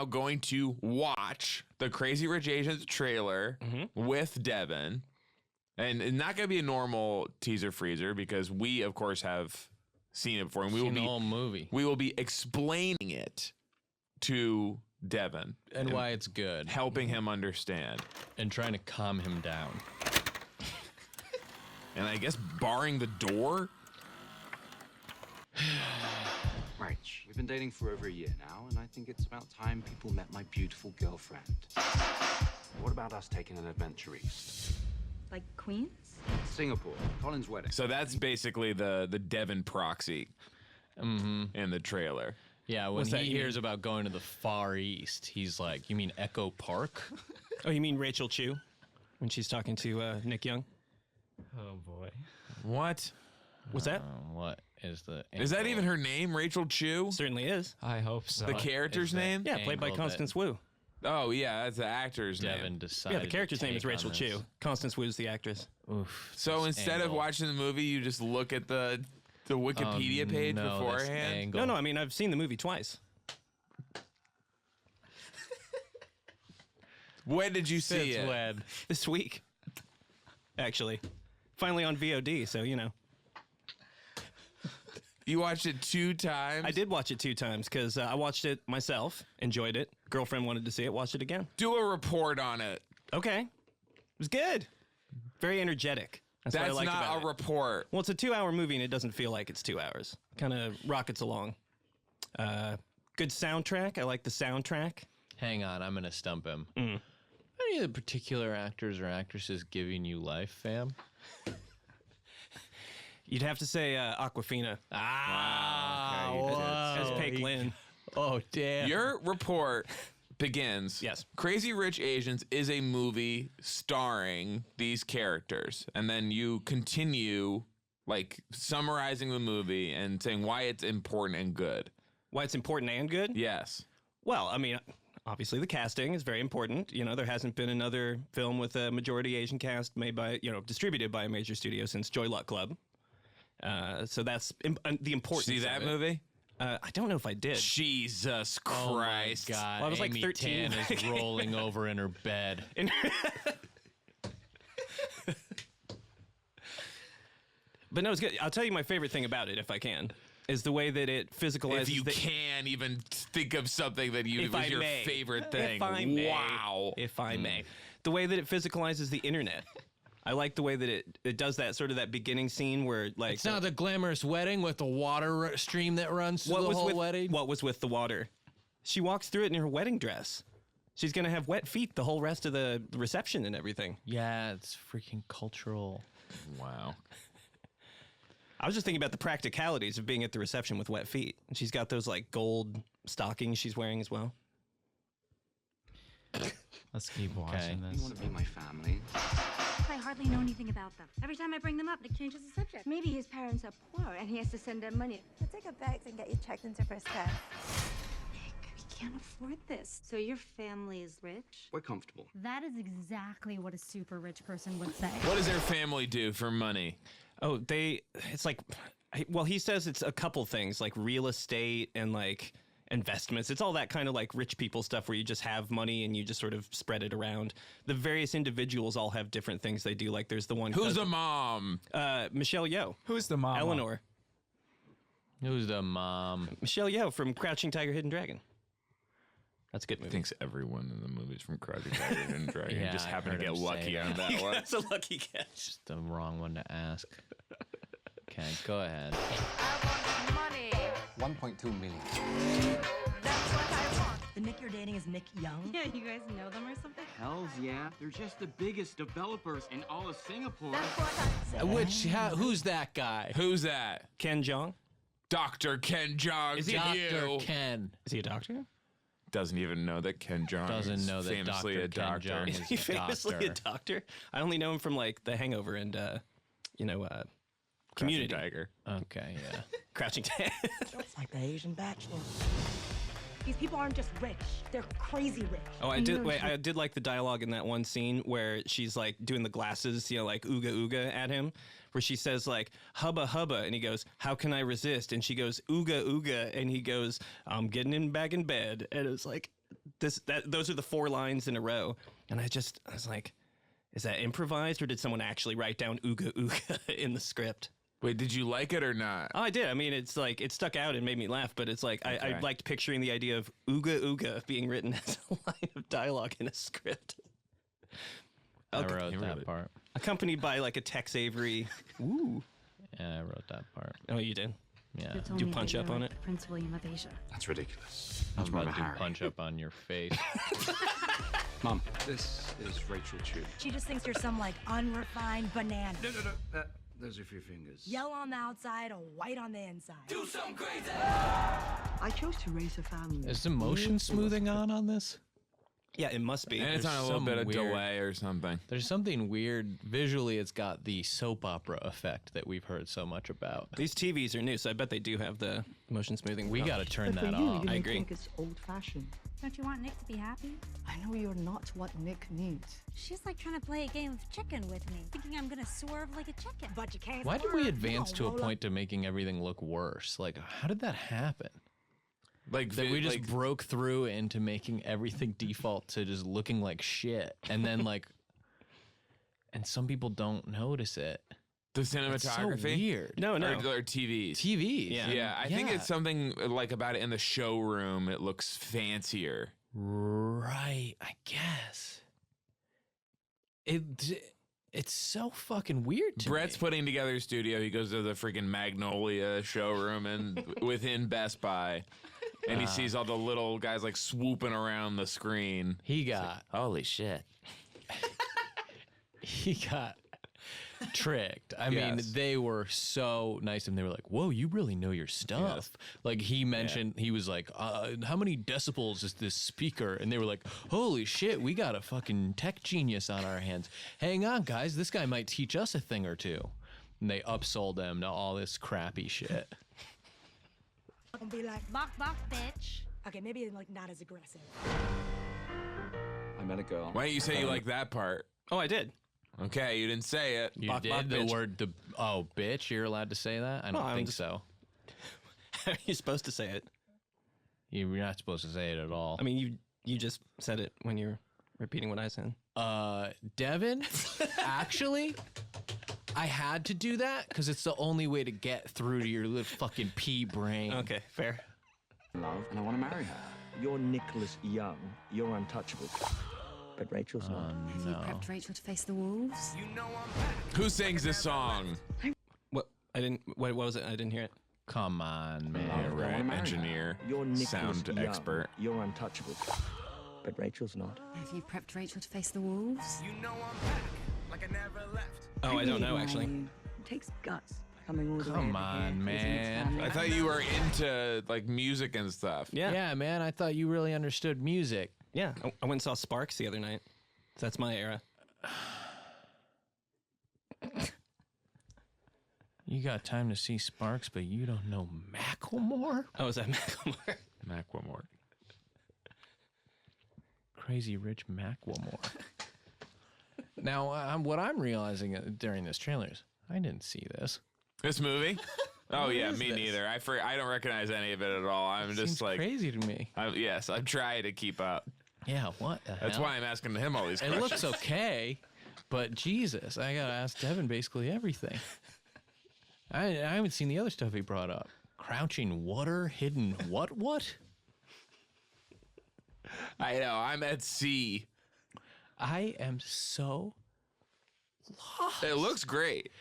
now going to watch the Crazy Rich Asians trailer with Devon. And it's not going to be a normal teaser freezer because we, of course, have seen it before. And we will be the whole movie. We will be explaining it to Devon. And why it's good. Helping him understand. And trying to calm him down. And I guess barring the door. Right. We've been dating for over a year now, and I think it's about time people met my beautiful girlfriend. What about us taking an adventure east? Like Queens? Singapore, Colin's wedding. So that's basically the Devon proxy in the trailer. Yeah, when he hears about going to the Far East, he's like, you mean Echo Park? Oh, you mean Rachel Chu when she's talking to Nick Young? Oh, boy. What? What's that? What is the... Is that even her name, Rachel Chu? Certainly is. I hope so. The character's name? Yeah, played by Constance Wu. Oh, yeah, that's the actor's Devon name. decided Yeah, the character's name is Rachel Chu. Constance Wu's the actress. Oof. So instead of watching the movie, you just look at the Wikipedia page beforehand? No, I mean, I've seen the movie twice. When did you see it? When? This week, actually. Finally on VOD, so, you know. You watched it 2 times? I did watch it 2 times because I watched it myself, enjoyed it. Girlfriend wanted to see it, watched it again. Do a report on it. Okay. It was good. Very energetic. That's what I liked not about a report. Well, it's a 2-hour movie and it doesn't feel like it's 2 hours. Kind of rockets along. Good soundtrack. I like the soundtrack. Hang on, I'm going to stump him. Any of the particular actors or actresses giving you life, fam? You'd have to say Awkwafina. Okay, As Peg Lynn. Oh, damn. Your report begins. Yes. Crazy Rich Asians is a movie starring these characters. And then you continue, like, summarizing the movie and saying why it's important and good. Why it's important and good? Yes. Well, I mean, obviously the casting is very important. You know, there hasn't been another film with a majority Asian cast made by, distributed by a major studio since Joy Luck Club. So that's the importance. See that movie? I don't know if I did. Jesus Christ. Oh my God. Well, I was like Amy 13. Tan is rolling over in her bed. But no, it's good. I'll tell you my favorite thing about it, if I can, is the way that it physicalizes. If you can even think of something that was your favorite thing. If I may. Wow. If I may. The way that it physicalizes the internet. I like the way that it does that sort of that beginning scene where, like... It's not the glamorous wedding with the water stream that runs through the whole wedding? What was with the water? She walks through it in her wedding dress. She's going to have wet feet the whole rest of the reception and everything. Yeah, it's freaking cultural. Wow. I was just thinking about the practicalities of being at the reception with wet feet. And she's got those, like, gold stockings she's wearing as well. Let's keep watching this. You want to be my family? I hardly know anything about them. Every time I bring them up, Nick changes the subject. Maybe his parents are poor and he has to send them money. I'll take a bags and get you checked into first class. Nick, we can't afford this. So your family is rich? We're comfortable. That is exactly what a super rich person would say. What does their family do for money? Oh, it's like, well, he says it's a couple things, like real estate and like investments. It's all that kind of like rich people stuff where you just have money and you just sort of spread it around. The various individuals all have different things they do. Like there's the one. Who's the mom? Michelle Yeoh. Who's the mom? Eleanor. Who's the mom? Michelle Yeoh from Crouching Tiger, Hidden Dragon. That's a good movie. Thinks everyone in the movie's from Crouching Tiger, Hidden Dragon. Yeah, just I happened to heard get him say lucky that. on that one. That's a lucky catch. Just the wrong one to ask. Okay, go ahead. I want money. 1.2 million. That's what I want. The Nick you're dating is Nick Young? Yeah, you guys know them or something? Hells yeah. They're just the biggest developers in all of Singapore. That's what I said. Who's that guy? Who's that? Ken Jeong. Dr. Ken Jeong. Is he Dr. Ken. Is he a doctor? Doesn't even know that Ken Jeong Doesn't is know that famously a Dr. Ken doctor. Jeong Is he famously a doctor? I only know him from like The Hangover and, Community. Tiger. Okay, yeah. Crouching Tiger. It's like the Asian Bachelor. These people aren't just rich. They're crazy rich. Oh, I did like the dialogue in that one scene where she's like doing the glasses, like ooga ooga at him, where she says like hubba hubba, and he goes, how can I resist? And she goes ooga ooga, and he goes, I'm getting back in bed. And it's like, those are the 4 lines in a row. And I was like, is that improvised or did someone actually write down ooga ooga in the script? Wait, did you like it or not? Oh, I did. I mean, it's like, it stuck out and made me laugh, but it's like, I liked picturing the idea of ooga ooga being written as a line of dialogue in a script. I wrote that part. Accompanied by like a Tex Avery, ooh. Yeah, I wrote that part. Oh, you did? Yeah. Do punch up on it? Prince William of Asia. That's ridiculous. I'm That's more about of to a do Harry. punch up on your face. Mom, this is Rachel Chu. She just thinks you're some like unrefined banana. No. Those are for your fingers. Yellow on the outside or white on the inside. Do something crazy! I chose to raise a family. Is the motion smoothing on this? Yeah, it must be. And it's on a little bit of delay or something. There's something weird. Visually, it's got the soap opera effect that we've heard so much about. These TVs are new, so I bet they do have the motion smoothing. We got to turn But for that you, off. you I may agree. think it's old-fashioned. Don't you want Nick to be happy? I know you're not what Nick needs. She's like trying to play a game of chicken with me, thinking I'm gonna swerve like a chicken. But you can't. Why did we swerve. advance You to a gonna roll point to making everything look worse? Like, how did that happen? Like That we just broke through into making everything default to just looking like shit. And then, like, and some people don't notice it. the It's so cinematography. weird. No, no. Or TVs. TVs. Yeah. I think it's something like about it in the showroom. It looks fancier. Right, I guess. It's so fucking weird to Brett's me. putting together a studio. He goes to the freaking Magnolia showroom and within Best Buy, and he sees all the little guys like swooping around the screen. He got Holy shit! he got tricked. I mean, Yes. they were so nice, and they were like, "Whoa, you really know your stuff." Like he mentioned, he was like, "How many decibels is this speaker?" And they were like, "Holy shit, we got a fucking tech genius on our hands. Hang on, guys, this guy might teach us a thing or two." And they upsold them to all this crappy shit. And be like, Bok bok, bitch. okay, maybe like not as aggressive. I met a girl. Why don't you say you like that part? Oh, I did. Okay, you didn't say it. You Bok, did bok, the bitch. word bitch. You're allowed to say that? I don't No, I'm think just- so. How are you supposed to say it? You're not supposed to say it at all. I mean, you just said it when you were repeating what I said. Devin, actually, I had to do that because it's the only way to get through to your little fucking pea brain. Okay, fair. Love, and I want to marry her. You're Nicholas Young. You're untouchable. But Rachel's not. Have you prepped Rachel to face the wolves? Who sings this song? What? I didn't. What was it? I didn't hear it. Come on, man. Yeah, wanna right. marry her. Engineer, You're Nicholas sound Young. expert. You're untouchable. But Rachel's not. Have you prepped Rachel to face the wolves? Oh, I don't know actually. It takes guts coming all the way Come over on, here, man. I thought you were into like music and stuff. Yeah. Yeah, man. I thought you really understood music. Yeah. I went and saw Sparks the other night. So that's my era. You got time to see Sparks, but you don't know Macklemore? Oh, is that Macklemore? Macklemore. Crazy Rich Macklemore. Now, what I'm realizing during this trailer is I didn't see this. This movie? Oh yeah, is me this? neither. I don't recognize any of it at all. I'm It just seems like crazy to me. yes, I'm trying to keep up. Yeah, what the That's hell? why I'm asking him all these It questions. looks okay, but Jesus, I gotta ask Devin basically everything. I haven't seen the other stuff he brought up. Crouching water, hidden what? I know. I'm at sea. I am so lost. It looks great.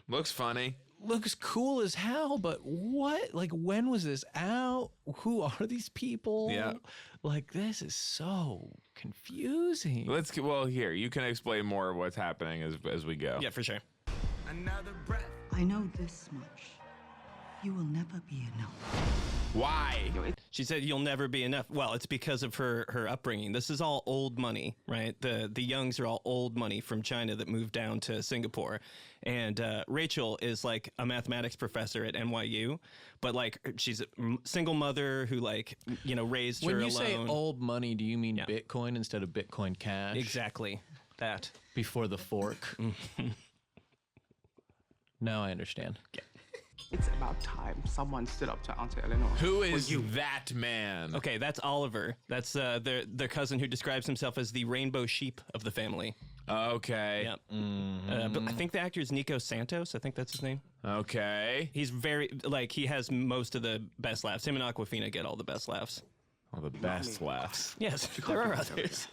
Looks funny. Looks cool as hell, but what? Like, when was this out? Who are these people? Yeah. Like, this is so confusing. Well, here you can explain more of what's happening as we go. Yeah, for sure. I know this much. You will never be enough. Why? She said you'll never be enough. Well, it's because of her upbringing. This is all old money, right? The Youngs are all old money from China that moved down to Singapore. And Rachel is like a mathematics professor at NYU, but like she's a single mother who like, raised When her you alone. say old money, do you mean Bitcoin instead of Bitcoin Cash? Exactly. That. Before the fork. Now I understand. It's about time someone stood up to Aunt Eleanor. Who is that man? Okay, that's Oliver. That's their cousin who describes himself as the rainbow sheep of the family. Okay. Yep. But I think the actor is Nico Santos. I think that's his name. Okay. He's very, like, he has most of the best laughs. Him and Aquafina get all the best laughs. All the best laughs. Yes, there are others.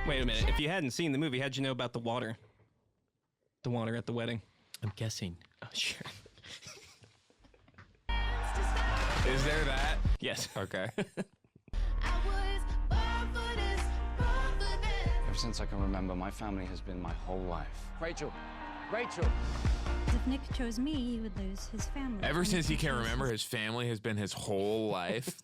Wait a minute. If you hadn't seen the movie, how'd you know about the water? The water at the wedding. I'm guessing. Oh, sure. Is there that? Yes. Okay. Ever since I can remember, my family has been my whole life. Rachel! Rachel! If Nick chose me, he would lose his family. Ever since he can remember, his family has been his whole life.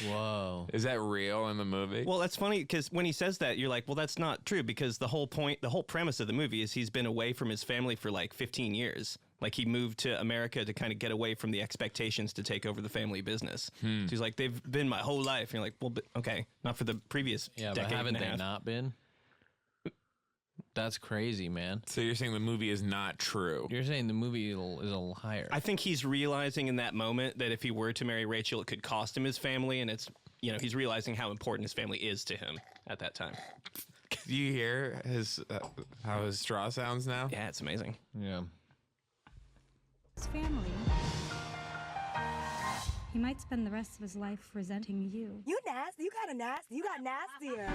Whoa. Is that real in the movie? Well, that's funny because when he says that, you're like, well, that's not true because the whole premise of the movie is he's been away from his family for like 15 years. Like he moved to America to kind of get away from the expectations to take over the family business. So he's like, they've been my whole life. And you're like, well, but, okay, not for the previous decade but haven't and a they half. not been? That's crazy, man. So you're saying the movie is not true? You're saying the movie is a liar. I think he's realizing in that moment that if he were to marry Rachel, it could cost him his family, and it's, you know, he's realizing how important his family is to him at that time. Do you hear his how his straw sounds now? Yeah, it's amazing. Yeah. His family. He might spend the rest of his life resenting you. You nasty. You kind of nasty. You got nastier.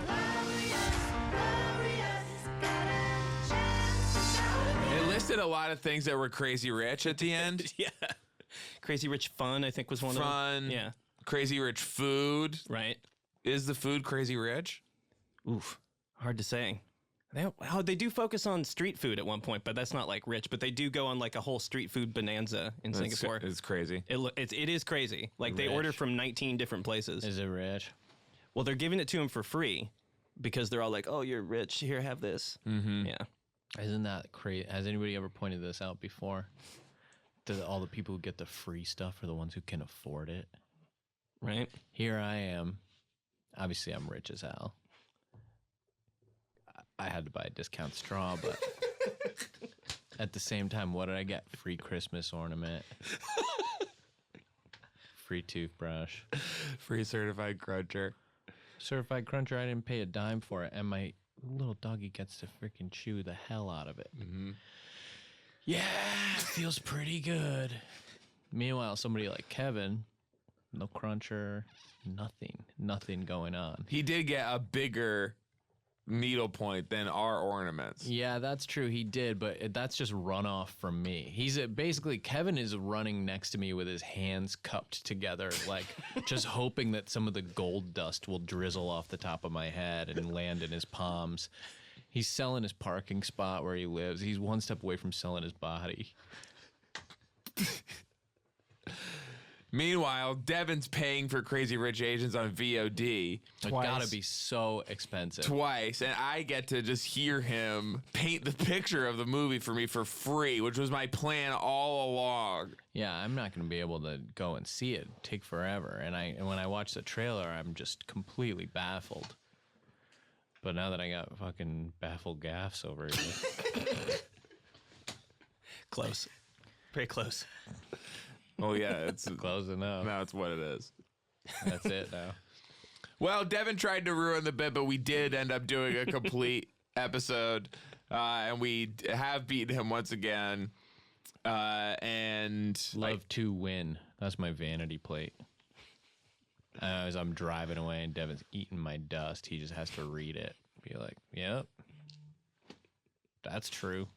It listed a lot of things that were crazy rich at the end. Yeah. Crazy Rich Fun, I think, was one of them. Fun. Yeah. Crazy rich food. Right. Is the food crazy rich? Oof. Hard to say. They do focus on street food at one point, but that's not like rich. But they do go on like a whole street food bonanza in Singapore. It's crazy. It is crazy. Like they order from 19 different places. Is it rich? Well, they're giving it to him for free because they're all like, "Oh, you're rich. Here, have this." Mm-hmm. Yeah. Isn't that crazy? Has anybody ever pointed this out before? All the people who get the free stuff are the ones who can afford it. Right. Here I am. Obviously, I'm rich as hell. I had to buy a discount straw, but at the same time, what did I get? Free Christmas ornament. Free toothbrush. Free certified cruncher. Certified cruncher, I didn't pay a dime for it, and my little doggy gets to freaking chew the hell out of it. Mm-hmm. Yeah, it feels pretty good. Meanwhile, somebody like Kevin, no cruncher, nothing going on. He did get a bigger needlepoint than our ornaments. Yeah, that's true. He did, but that's just runoff from me. He's basically Kevin is running next to me with his hands cupped together, like just hoping that some of the gold dust will drizzle off the top of my head and land in his palms. He's selling his parking spot where he lives. He's one step away from selling his body. Meanwhile, Devon's paying for Crazy Rich Asians on VOD. It gotta be so expensive. Twice, and I get to just hear him paint the picture of the movie for me for free, which was my plan all along. Yeah, I'm not gonna be able to go and see it. It'd take forever. And when I watch the trailer, I'm just completely baffled. But now that I got fucking baffled gaffs over here. Close. Very close. Oh yeah, it's close enough. Now it's what it is. That's it now. Well, Devon tried to ruin the bit, but we did end up doing a complete episode, and we have beaten him once again. And love to win. That's my vanity plate. As I'm driving away and Devon's eating my dust, he just has to read it. Be like, "Yep, that's true."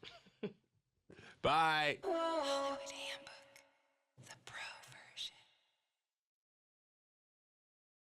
Bye. Oh, damn.